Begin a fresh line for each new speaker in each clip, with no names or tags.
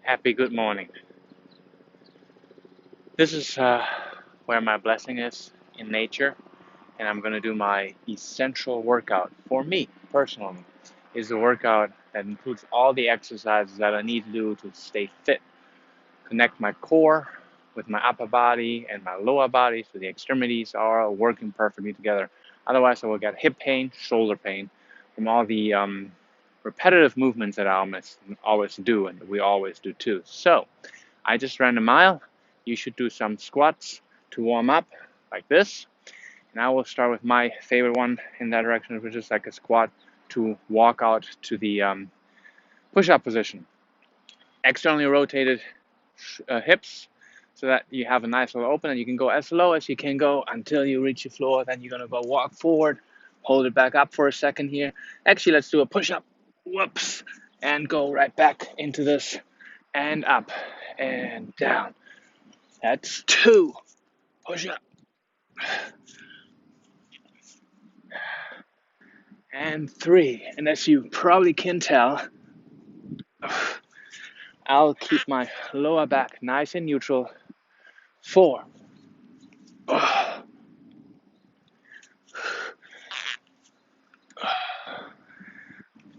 Happy good morning. This is where my blessing is in nature, and I'm going to do my essential workout for me personally. Is a workout that includes all the exercises that I need to do to stay fit, connect my core with my upper body and my lower body so the extremities are all working perfectly together. Otherwise, I will get hip pain, shoulder pain from all the repetitive movements that I always do, and we always do too. So, I just ran a mile. You should do some squats to warm up, like this. And I will start with my favorite one in that direction, which is like a squat to walk out to the push-up position. Externally rotated hips, so that you have a nice little open, and you can go as low as you can go until you reach the floor. Then you're gonna go walk forward, hold it back up for a second here. Actually, let's do a push-up. Whoops, and go right back into this, and up and down. That's 2. Push up. And 3. And as you probably can tell, I'll keep my lower back nice and neutral. 4.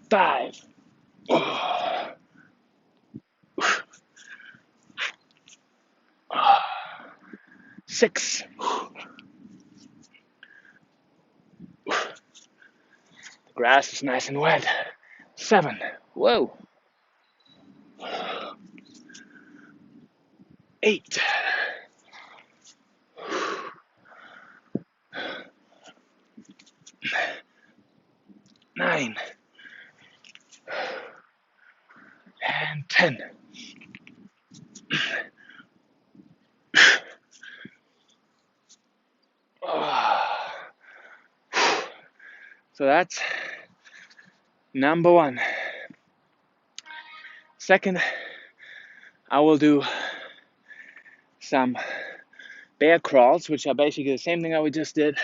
5. 6. The grass is nice and wet. 7. Whoa. 8. 9. And 10. So that's number 1. Second, I will do some bear crawls, which are basically the same thing that we just did,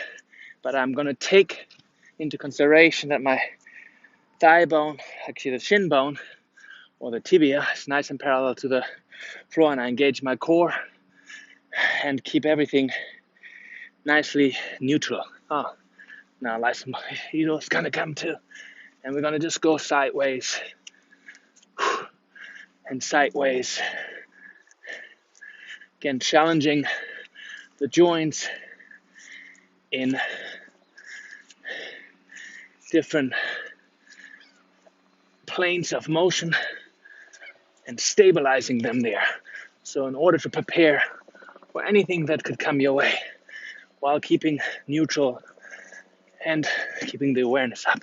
but I'm going to take into consideration that my thigh bone, actually the shin bone, or the tibia, is nice and parallel to the floor, and I engage my core and keep everything nicely neutral. Oh, now Lysa is going to come too. And we're going to just go sideways and sideways. Again, challenging the joints in different planes of motion and stabilizing them there. So in order to prepare for anything that could come your way while keeping neutral and keeping the awareness up.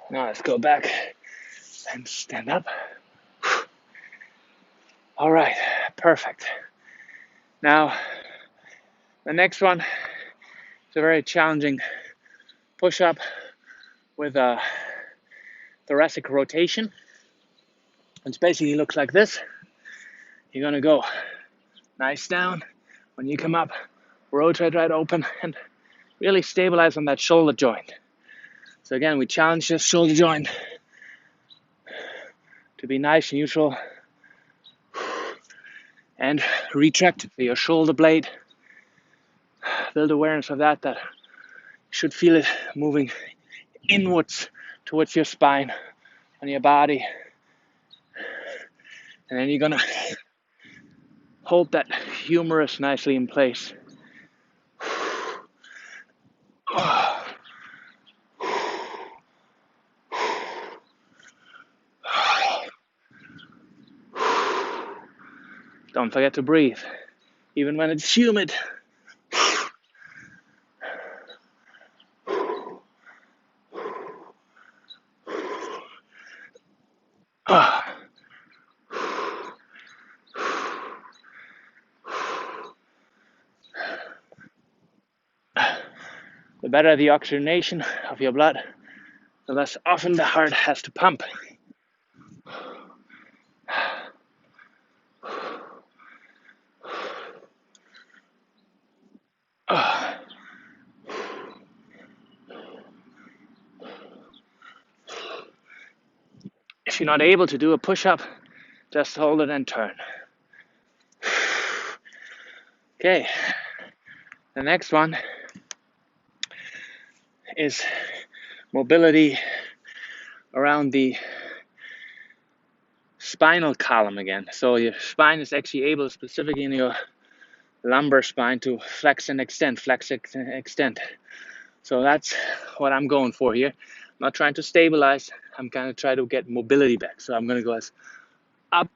Now let's go back and stand up. All right, perfect. Now, the next one is a very challenging push-up with a thoracic rotation. It basically looks like this. You're gonna go nice down. When you come up, rotate right open and really stabilize on that shoulder joint. So again, we challenge this shoulder joint to be nice and neutral and retract your shoulder blade. Build awareness of that you should feel it moving inwards towards your spine on your body. And then you're gonna hold that humerus nicely in place. Don't forget to breathe, even when it's humid. The better the oxygenation of your blood, the less often the heart has to pump. If you're not able to do a push-up, just hold it and turn. Okay, the next one is mobility around the spinal column again. So your spine is actually able, specifically in your lumbar spine, to flex and extend, So that's what I'm going for here. I'm not trying to stabilize. I'm going to try to get mobility back. So I'm going to go as up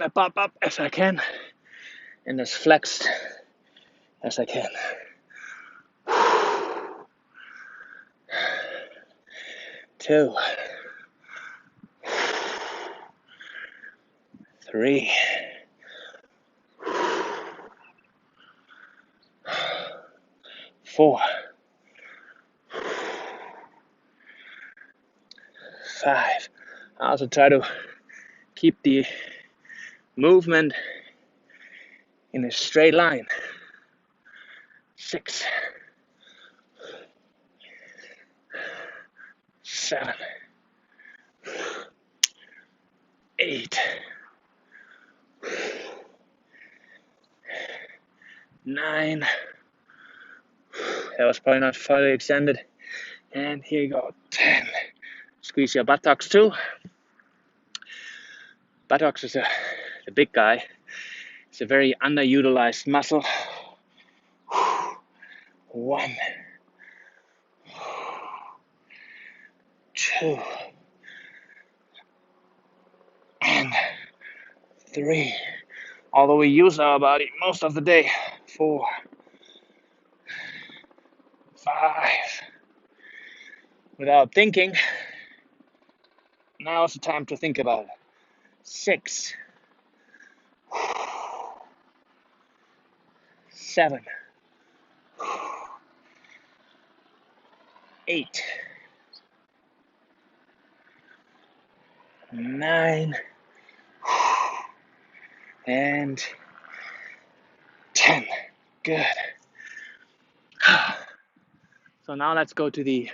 as I can, and as flexed as I can. 2, 3, 4, 5. I also try to keep the movement in a straight line. 6, 7, 8, 9. That was probably not fully extended. And here you go, 10. Squeeze your buttocks too. Buttocks is the big guy. It's a very underutilized muscle. 1, 2, and 3. Although we use our body most of the day. 4, 5. Without thinking. Now is the time to think about it. 6, 7, 8, 9, and 10. Good. So now let's go to the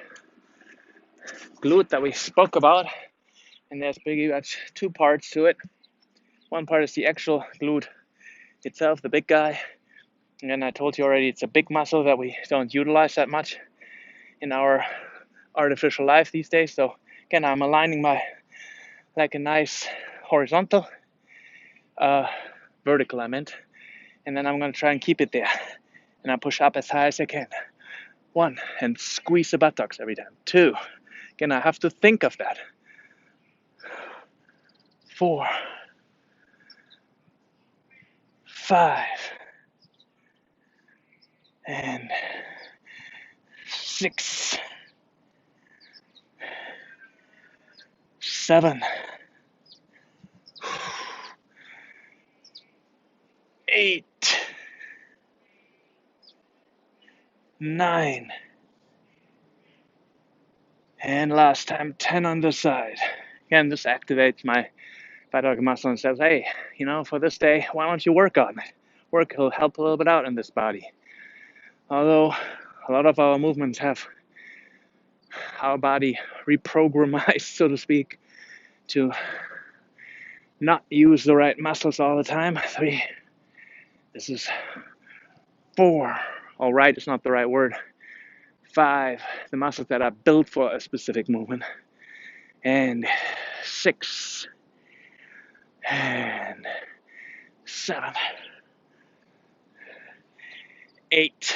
glute that we spoke about. And there's pretty much 2 parts to it. One part is the actual glute itself, the big guy. And then I told you already, it's a big muscle that we don't utilize that much in our artificial life these days. So again, I'm aligning my like a nice horizontal, vertical I meant. And then I'm going to try and keep it there. And I push up as high as I can. 1, and squeeze the buttocks every time. 2, again, I have to think of that. 4, 5, and 6, 7, 8, 9, and last time 10 on this side. Again, this activates my buttock muscle and says, hey, for this day, why don't you work on it? Work will help a little bit out in this body. Although a lot of our movements have our body reprogrammed, so to speak, to not use the right muscles all the time. 3, this is 4. All right, it's not the right word. 5, the muscles that are built for a specific movement. And 6, and 7, 8,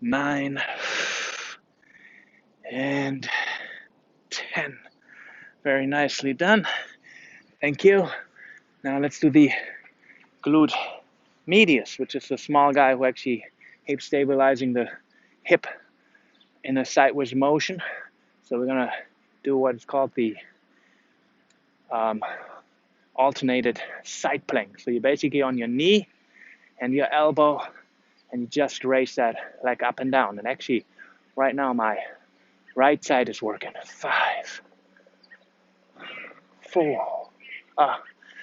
9, and 10. Very nicely done. Thank you. Now let's do the glute medius, which is the small guy who actually helps stabilizing the hip in a sideways motion. So we're gonna do what's called the alternated side plank. So you're basically on your knee and your elbow, and you just raise that leg up and down. And actually, right now my right side is working. 5, 4,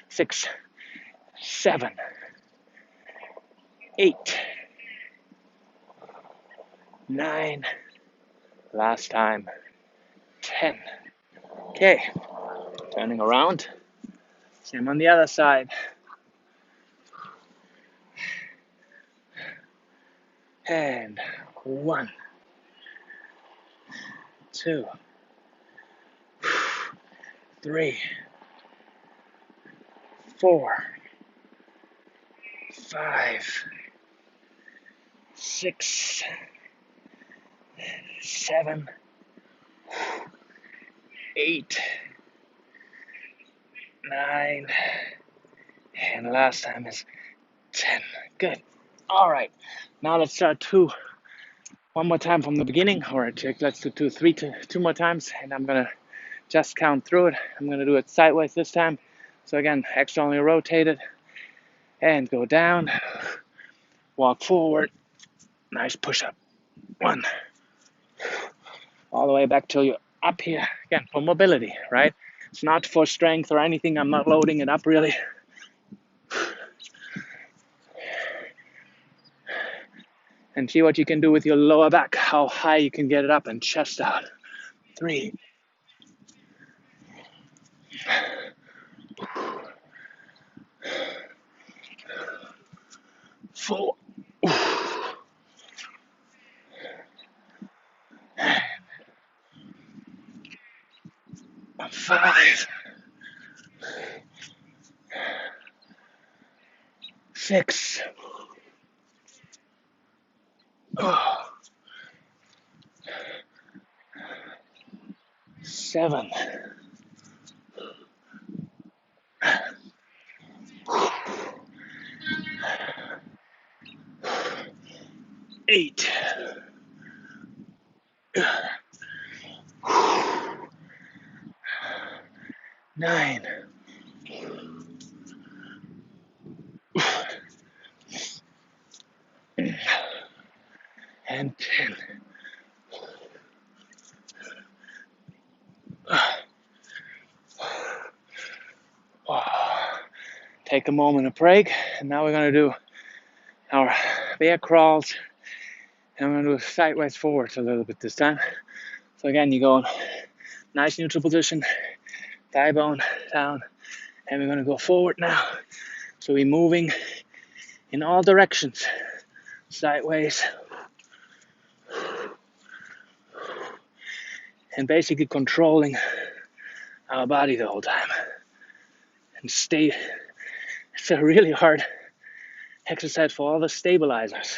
6, 7, 8, 9. Last time, 10. Okay, turning around. Same on the other side. And 1, 2, 3, 4, 5, 6, 7, 8, 9, and last time is 10. Good. All right. Now let's start one more time from the beginning, or let's do two more times, and I'm gonna just count through it. I'm gonna do it sideways this time. So again, externally rotate it and go down. Walk forward. Nice push up. 1. All the way back till you're up here. Again, for mobility, right? It's not for strength or anything. I'm not loading it up really. And see what you can do with your lower back, how high you can get it up and chest out. 3, 4, 5, 6, 7, 8, 9, and 10. Take a moment of break, and now we're going to do our bear crawls, and I'm going to do sideways forwards a little bit this time. So again, you go in nice neutral position, thigh bone down, and we're going to go forward now. So we're moving in all directions, sideways, and basically controlling our body the whole time. And stay. It's a really hard exercise for all the stabilizers,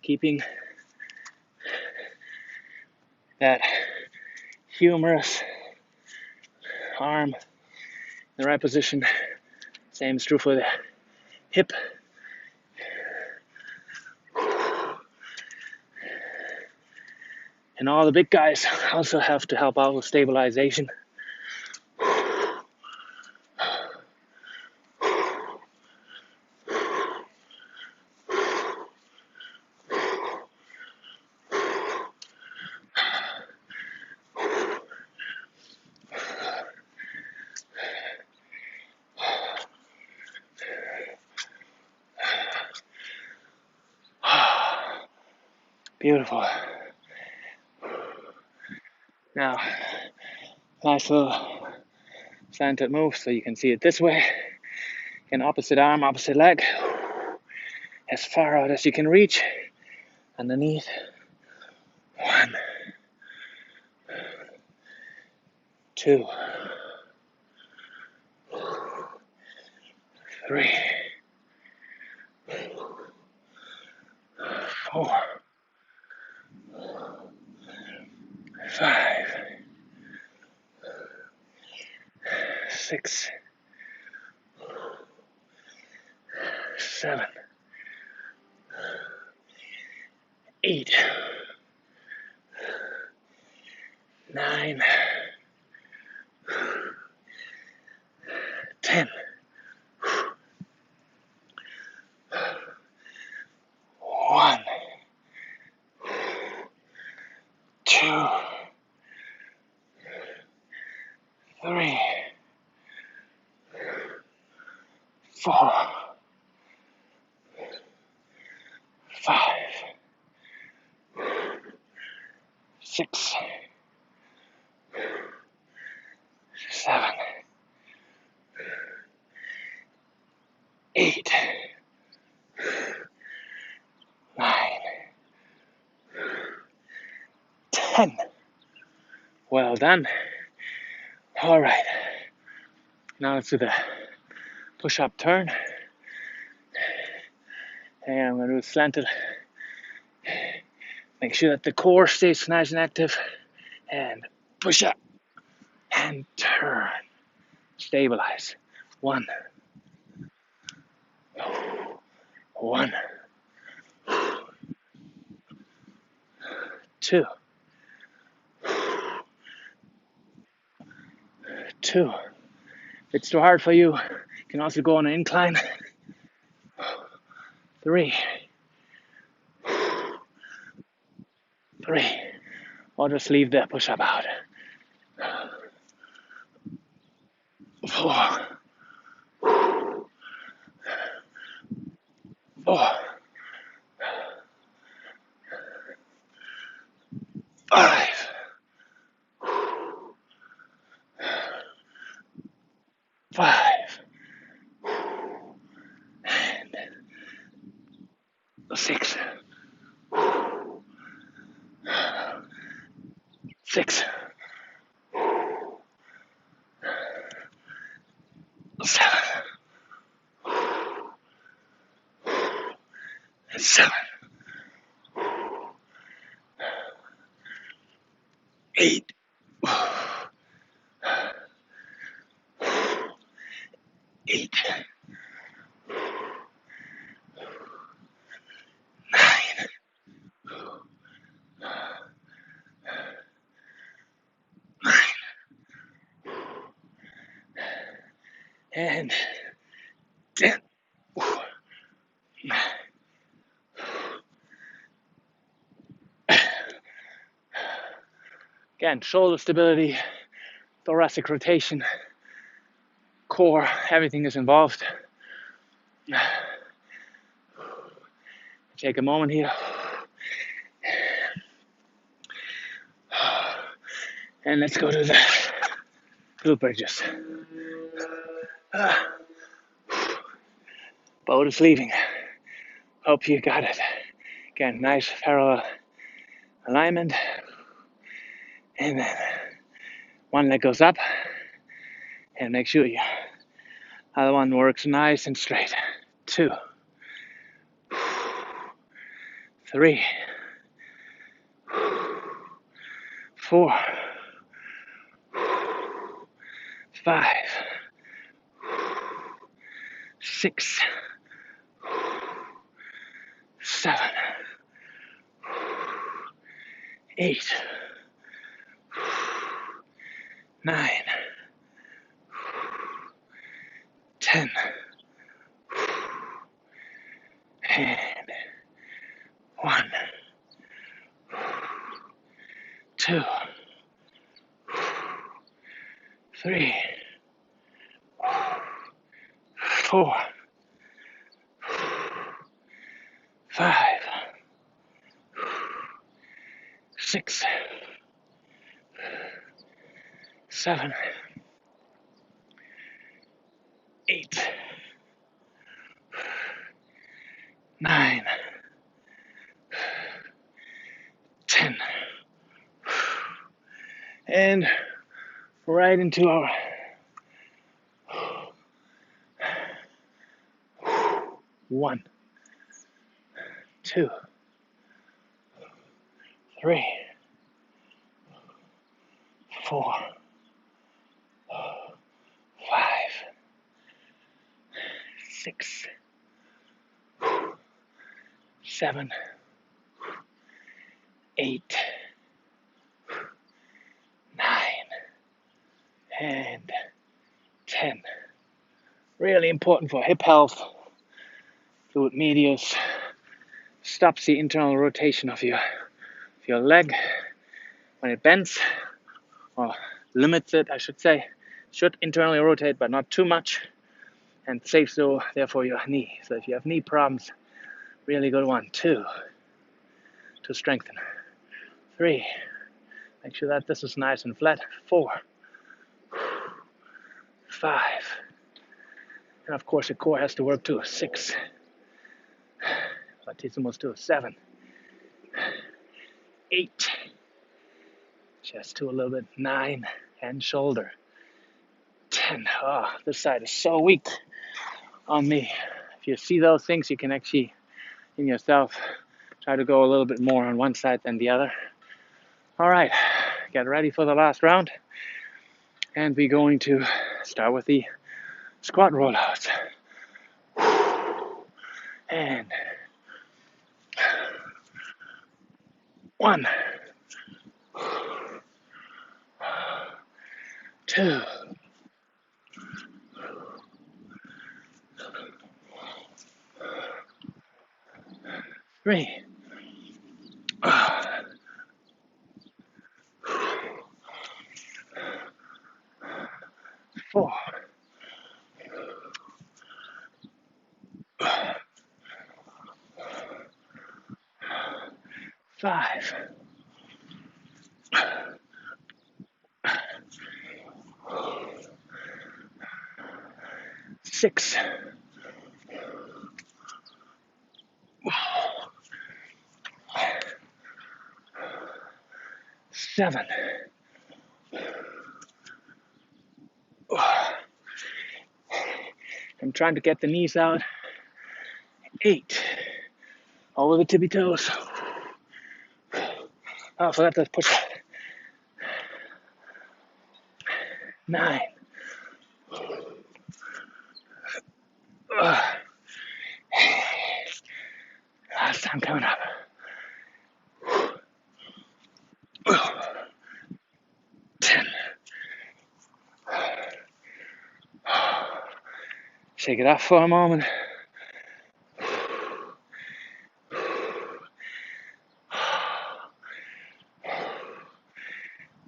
keeping that humerus arm in the right position. Same is true for the hip. And all the big guys also have to help out with stabilization. Beautiful. Now, nice little slanted move, so you can see it this way. Again, opposite arm, opposite leg, as far out as you can reach. Underneath. 1, 2, 3, 4, 5, 6, 7, 8, 9, 10. 1. 6, 7, 8, 9, 10. Well done. All right. Now let's do the push-up turn. And I'm going to do a slanted. Make sure that the core stays nice and active. And push up. And turn. Stabilize. 1. 1. 2. 2. If it's too hard for you, you can also go on an incline. 3. 3. Or just leave the push-up out. 4. 4. 5. 5. And 6. 6. 7. 7. 8. 8. 9. 9. And 10. Again, shoulder stability, thoracic rotation, core, everything is involved. Take a moment here. And let's go to the glute bridges. Boat is leaving. Hope you got it. Again, nice parallel alignment. And then one leg goes up. And make sure your other one works nice and straight. 2. 3. 4. 5. 6. 7. 8. 9. 10. And 1. 2. 3. 4. 5. 6. 7. 8. 9. 10. And right into our 1, 2, 3, 4, 5, 6, 7, 8, 9, and 10. Really important for hip health. Glute medius stops the internal rotation of your leg when it bends, or limits it, I should say. Should internally rotate, but not too much, and safe so therefore your knee. So if you have knee problems, really good one. 2 to strengthen. 3, Make sure that this is nice and flat. 4, 5, and of course the core has to work too. 6, latissimus too. 7, 8, chest too a little bit. 9, and shoulder. 10. Oh, this side is so weak on me. If you see those things, you can actually, in yourself, try to go a little bit more on one side than the other. All right, get ready for the last round. And we're going to start with the squat rollouts. And 1, 2, 3, 4, 5, 6, 7, I'm trying to get the knees out. 8, over the tippy toes. Oh, I forgot to push up. 9, last time coming up. 10. Shake it off for a moment.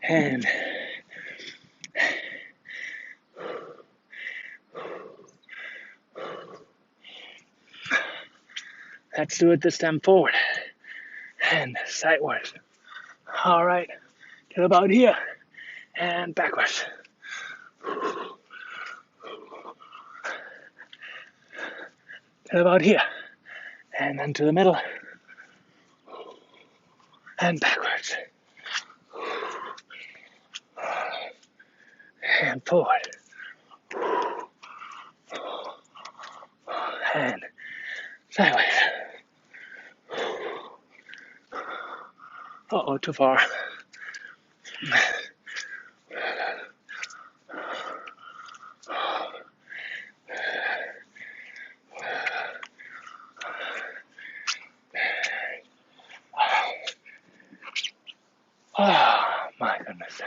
And let's do it this time forward and sideways. All right, get about here and backwards. Get about here and then to the middle and backwards. And forward. And sideways. Uh-oh, too far. Oh, my goodness.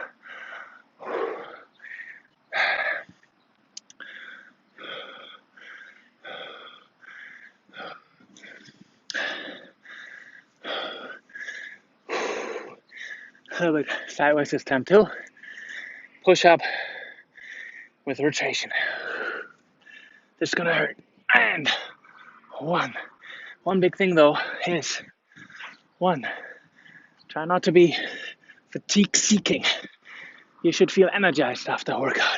A little bit sideways this time too. Push up with rotation. This is gonna hurt. And 1. One big thing though is 1. Try not to be fatigue seeking. You should feel energized after a workout,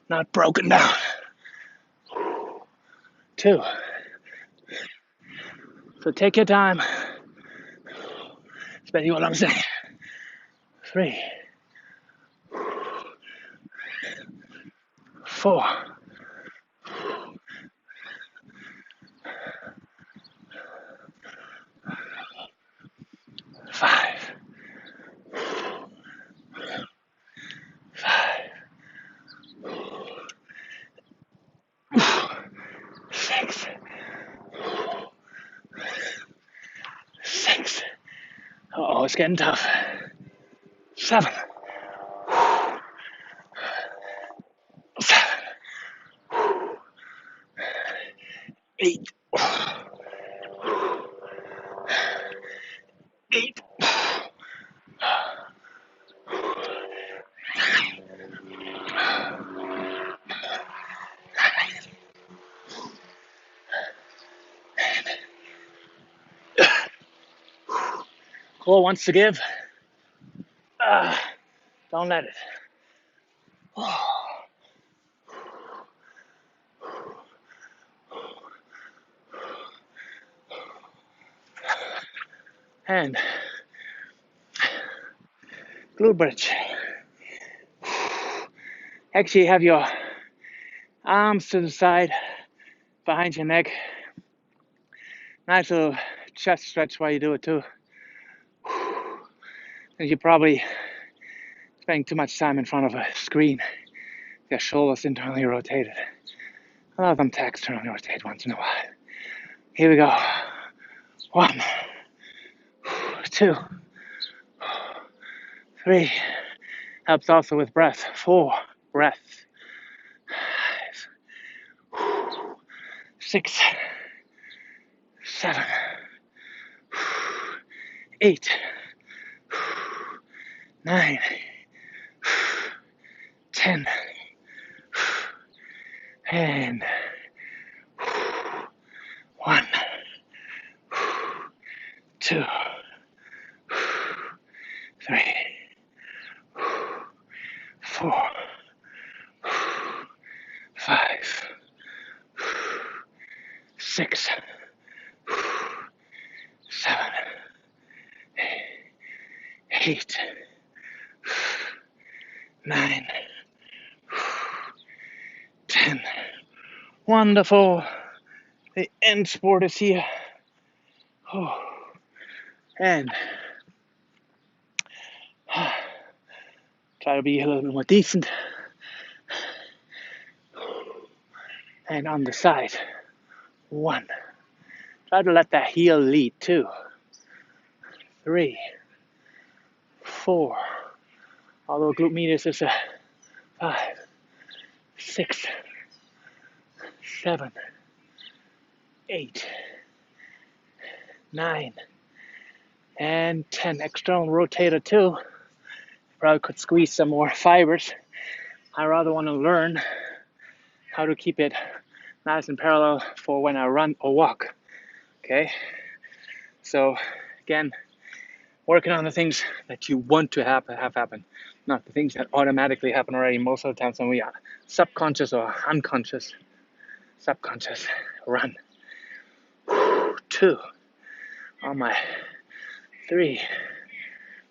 not broken down. 2. So take your time. Especially what I'm saying. 3, 4, 5, 6, 6. Uh-oh, it's getting tough. 7, 7, 8, 8. Core wants to give. Don't let it. And glute bridge. Actually, have your arms to the side behind your neck. Nice little chest stretch while you do it too. And you're probably spending too much time in front of a screen. Your shoulders internally rotated. Allow them to externally rotate once in a while. Here we go. 1, 2, 3. Helps also with breath. 4, breath. 5, 6, 7, 8, 9, 10, and 1, 2, 3, 4, 5, 6, 7, 8, 9, 10. Wonderful. The end sport is here. Oh. And try to be a little bit more decent. And on the side. 1. Try to let that heel lead. 2, 3, 4. Although glute medius is a 5, 6, 7, 8, 9, and 10. External rotator 2. Probably could squeeze some more fibers. I rather want to learn how to keep it nice and parallel for when I run or walk. Okay? So again, working on the things that you want to have happen, not the things that automatically happen already most of the times when we are subconscious or unconscious. Subconscious. Run. 2 on my 3,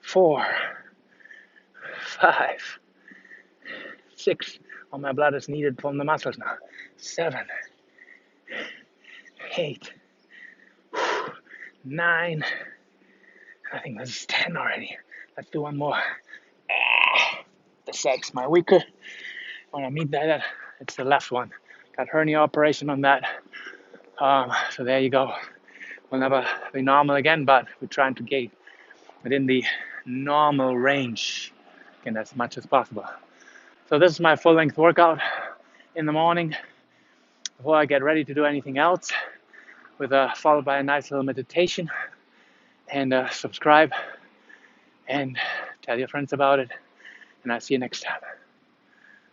4, 5, 6. All my blood is needed from the muscles now. 7, 8, 9. I think this is 10 already. Let's do one more. The seg's my weaker. When I mean that, it's the left one. Got hernia operation on that. So there you go. We'll never be normal again, but we're trying to get within the normal range again as much as possible. So this is my full-length workout in the morning before I get ready to do anything else, with followed by a nice little meditation. And subscribe and tell your friends about it. And I'll see you next time.